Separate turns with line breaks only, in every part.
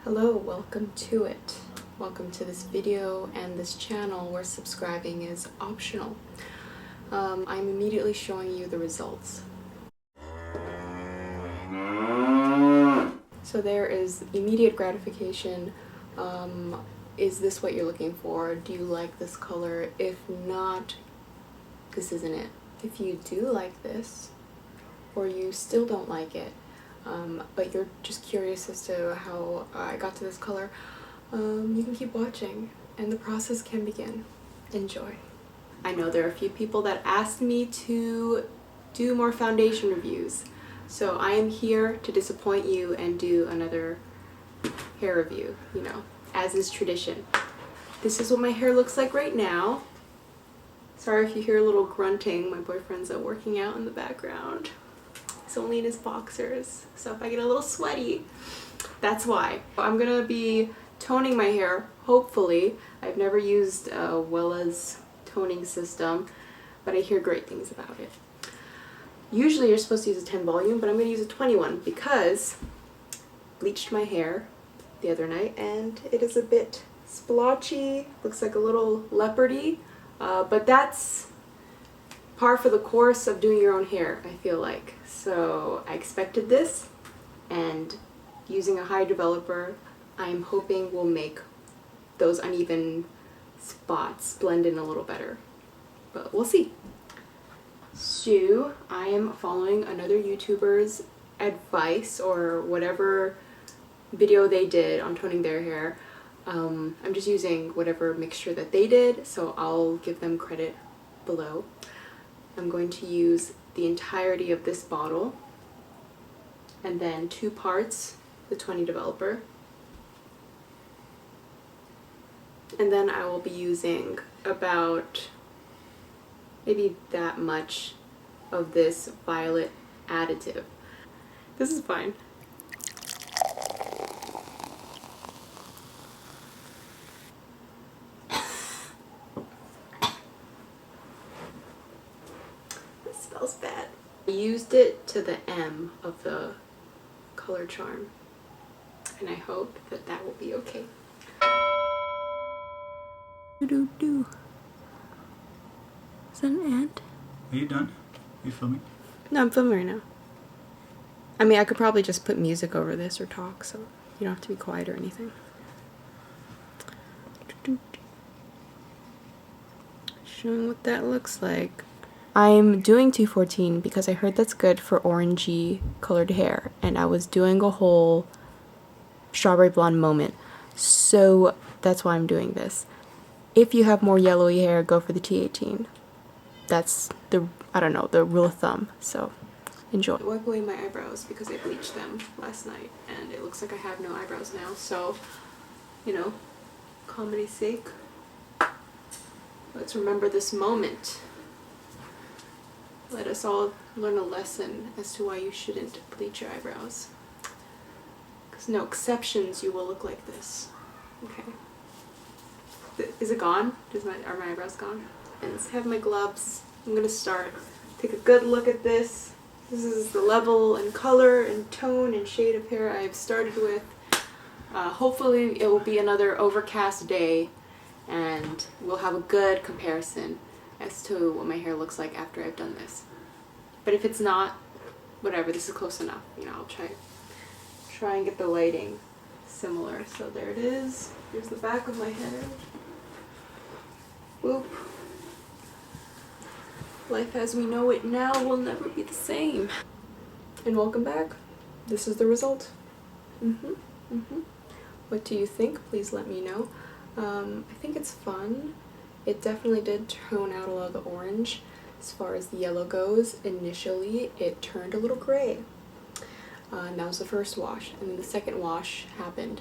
Hello, welcome to it. Welcome to this video and this channel where subscribing is optional. I'm immediately showing you the results. So there is immediate gratification. Is this what you're looking for? Do you like this color? If not, this isn't it. If you do like this, or you still don't like it, but you're just curious as to how I got to this color, you can keep watching and the process can begin. Enjoy. I know there are a few people that asked me to do more foundation reviews, so I am here to disappoint you and do another hair review, you know, as is tradition. This is what my hair looks like right now. Sorry if you hear a little grunting, my boyfriend's working out in the background. He's only in his boxers, so if I get a little sweaty, that's why. I'm gonna be toning my hair, hopefully. I've never used WELLA's toning system, but I hear great things about it. Usually you're supposed to use a 10 volume, but I'm gonna use a 21 because I bleached my hair the other night and it is a bit splotchy, looks like a little leopardy, but that's par for the course of doing your own hair, I feel like. So I expected this, and using a high developer, I'm hoping will make those uneven spots blend in a little better, but we'll see. So I am following another YouTuber's advice or whatever video they did on toning their hair. I'm just using whatever mixture that they did, so I'll give them credit below. I'm going to use the entirety of this bottle and then 2 parts the 20 developer, and then I will be using about maybe that much of this violet additive. This is fine. Smells bad. I used it to the M of the color charm, and I hope that that will be okay. Do. Is that an ant?
Are you done? Are you filming?
No, I'm filming right now. I mean, I could probably just put music over this or talk, so you don't have to be quiet or anything. Showing what that looks like. I'm doing 214 because I heard that's good for orangey colored hair, and I was doing a whole strawberry blonde moment, so that's why I'm doing this. If you have more yellowy hair, go for the T18. That's the, I don't know, the rule of thumb, so enjoy. I wipe away my eyebrows because I bleached them last night, and it looks like I have no eyebrows now, so, you know, comedy's sake, let's remember this moment. Let us all learn a lesson as to why you shouldn't bleach your eyebrows. Because no exceptions, you will look like this. Okay. Is it gone? Are my eyebrows gone? And I have my gloves. I'm gonna start. Take a good look at this. This is the level and color and tone and shade of hair I've started with. Hopefully it will be another overcast day and we'll have a good comparison as to what my hair looks like after I've done this. But if it's not, whatever, this is close enough. You know, I'll try and get the lighting similar. So there it is. Here's the back of my head. Whoop. Life as we know it now will never be the same. And welcome back. This is the result. What do you think? Please let me know. I think it's fun. It definitely did tone out a lot of the orange. As far as the yellow goes, initially it turned a little gray. And that was the first wash. And then the second wash happened.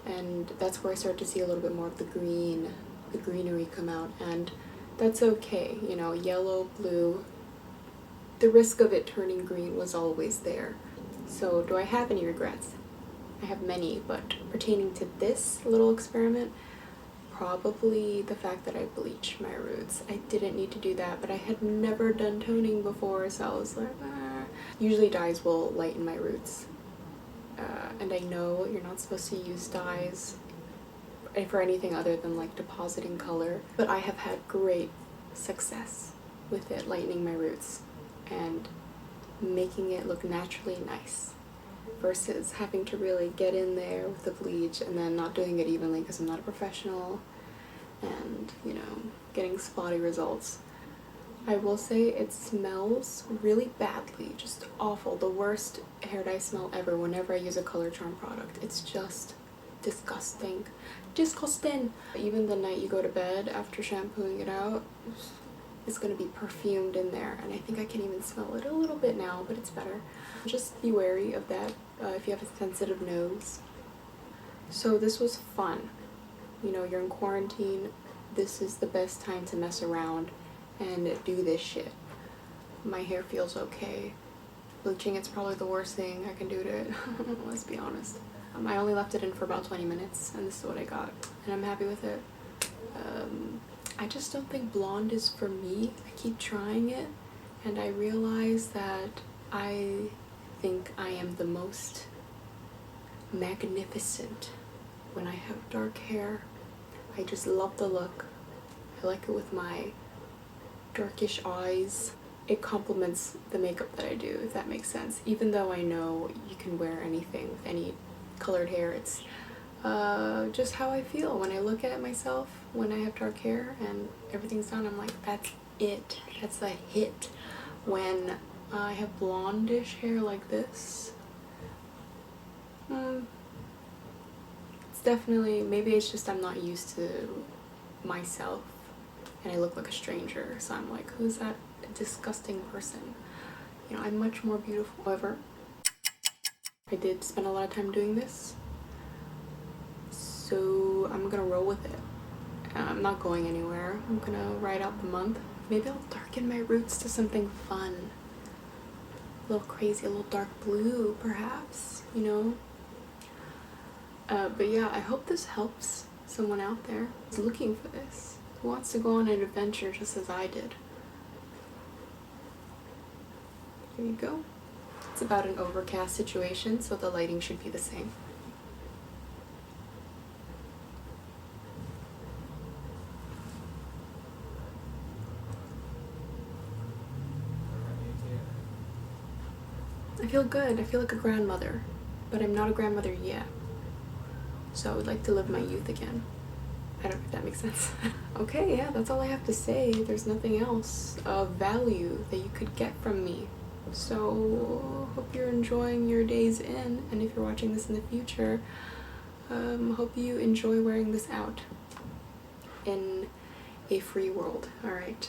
And that's where I started to see a little bit more of the greenery come out. And that's okay. You know, yellow, blue, the risk of it turning green was always there. So do I have any regrets? I have many, but pertaining to this little experiment, probably the fact that I bleached my roots. I didn't need to do that, but I had never done toning before, so I was like, ah. Usually dyes will lighten my roots and I know you're not supposed to use dyes for anything other than like depositing color, but I have had great success with it lightening my roots and making it look naturally nice versus having to really get in there with the bleach and then not doing it evenly because I'm not a professional and, you know, getting spotty results. I will say it smells really badly, just awful. The worst hair dye smell ever whenever I use a Color Charm product. It's just disgusting. Disgusting! Even the night you go to bed after shampooing it out, it's gonna be perfumed in there, and I think I can even smell it a little bit now, but it's better. Just be wary of that if you have a sensitive nose. So this was fun. You know, you're in quarantine, this is the best time to mess around and do this shit. My hair feels okay. Bleaching, it's probably the worst thing I can do to it. Let's be honest. I only left it in for about 20 minutes and this is what I got, and I'm happy with it. I just don't think blonde is for me. I keep trying it and I realize that I think I am the most magnificent when I have dark hair. I just love the look. I like it with my darkish eyes. It complements the makeup that I do, if that makes sense. Even though I know you can wear anything with any colored hair, it's just how I feel when I look at myself when I have dark hair and everything's done. I'm like, that's it. That's the hit. When I have blondish hair like this, it's definitely, maybe it's just I'm not used to myself and I look like a stranger, so I'm like, who's that disgusting person? You know, I'm much more beautiful. However, I did spend a lot of time doing this, so I'm gonna roll with it. I'm not going anywhere. I'm gonna ride out the month. Maybe I'll darken my roots to something fun. A little crazy, a little dark blue, perhaps, you know? But yeah, I hope this helps someone out there who's looking for this, who wants to go on an adventure just as I did. Here you go. It's about an overcast situation, so the lighting should be the same. I feel good. I feel like a grandmother, but I'm not a grandmother yet. So I would like to live my youth again. I don't know if that makes sense. Okay, yeah, that's all I have to say. There's nothing else of value that you could get from me. So hope you're enjoying your days in, and if you're watching this in the future, hope you enjoy wearing this out in a free world. All right.